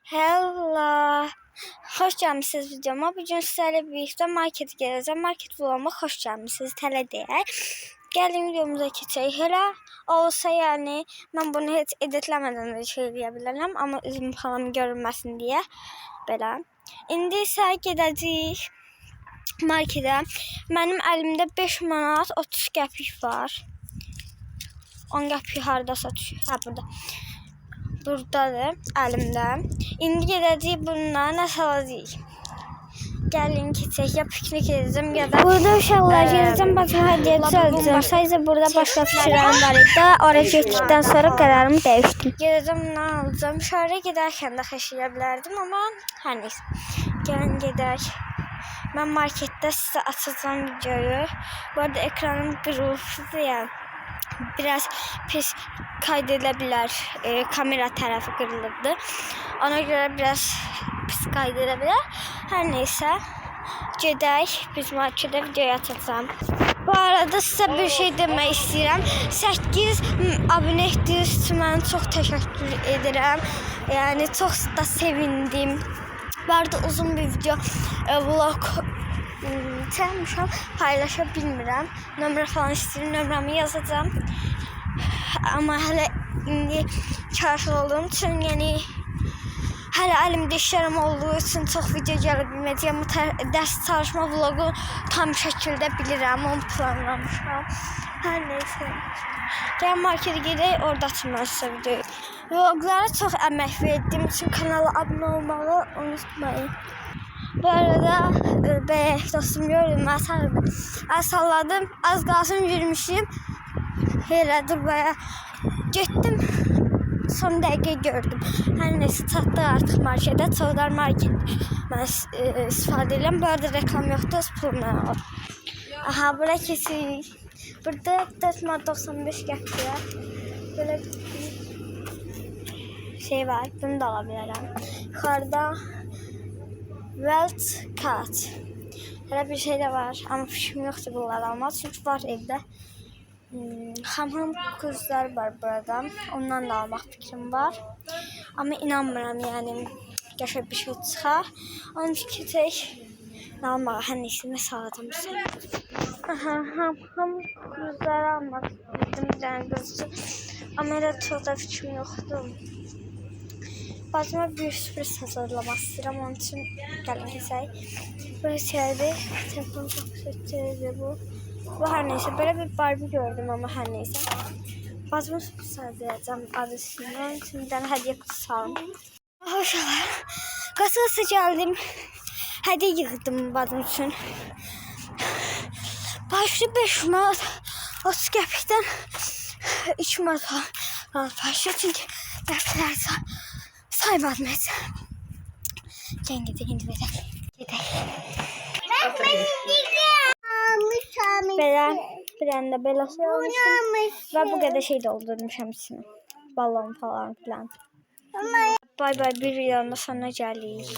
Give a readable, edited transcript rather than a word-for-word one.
Hello. Xoş gəlmisiniz videoma. Bugün sizlərlə birlikdə markete gələcəm. Market vloguma xoş gəlmisiniz. Tələ deyək. Gəlin videomuza keçək. Elə olsa yəni mən bunu heç editləmədən də şey eləyə bilərəm, amma üzüm falan görünməsin deyə belə. İndi isə gedəcəyik marketə. Mənim əlimdə 5 manat 30 qəpik var. 10 qəpik harda satıyor? Ha, burada. Buradadır əlimdə. İndi gedəcəyik bununla nəsə alacağıq. Gəlin keçək, ya piknik edəcəm ya da burada uşaqlar gedəcəm, baxın hədiyyə alacağım. Sadəcə burada başqa fikirlərim var idi. Oraya getdikdən sonra qərarımı dəyişdim. Gedəcəm bundan alacağım. Şəhərə gedərkən də xəşiyə bilərdim, amma hər neysə. Gəlin gedək. Mən marketdə sizə açacağım videoyu. Bu arada ekranım qırılmışdı ya. Biraz pis kaydedilə bilər. Kamera tərəfi qırılırdı. Ona görə biraz pis kaydedilə bilər. Hər neysə, gedək. Biz marketdə videoya açacağım. Bu arada sizə bir şey demək istəyirəm. 8 abunə etdiyiniz üçün mən çox təşəkkür edirəm. Yəni çox da sevindim. Bu arada uzun bir video vlog çəkmişəm, paylaşa bilmirəm. Nömrə falan istəyirəm, nömrəmi yazacağım. Amma hələ indi çarşı olduğum üçün, yəni hələ əlimdə işlərim olduğu üçün çox video gələ bilməyəcəm. Dərs çalışma vlogu tam şəkildə bilirəm, onu planlamışam. Hər neysə. Gəl markete gedək, orada açım mən sizə videoyu. Vloglara çox əmək verdiyim üçün kanala abunə olmağı unutmayın. Bu arada dostum gördüm, mən salladım, az qalsın yürümüşüm. Elə dur baya getdim, son dəqiqə gördüm. Hər neysə, çatdıq artıq marketə, Çavdar market mən istifadə edirəm. Bu arada reklam yoxdur, pulumla alır. Aha, bura keçirik. Burada 4.95 qəpiyə belə bir şey var, bunu da ala bilərəm. Yuxarıda Wealth Card. Hələ bir şey də var, amma fikrim yoxdur bunları almaq, çünki var evdə. Hamam kurslar var burada, ondan da almaq fikrim var. Amma inanmıram, yəni qəşəng bir şey çıxar. Onun fikri tək almağa, hər neysə, nə sağladım bizə. Aha, hamam kursları almaq istəyirdim bir dənə qız üçün, amma elə çox da fikrim yoxdur. Bacıma bir sürpriz hazırlamaq istəyirəm, onun üçün gəlin keçək. Böyle şeydir, telefon çok seçilir bu. Bu hər neysə, böyle bir Barbie gördüm ama hər neysə. Bacıma sürpriz hazırlayacağım adısından, onun üçün bir dənə hədiyyə kutusu aldım. Hoşalar, qasa gəldim, hədiyyə yığdım bacım üçün. Başlı 5 manat, 30 qəpikdən 3 manat falan başlıyor, çünkü qəpiklər saymadım heç. Gəlin gedək, indi verək. Gedək. Belə, bir dənə də belə şey almışdım. Və bu qədər şey doldurmuşam içine. Balon falan filan. Bay bay, bir videonun sonuna gəlirik.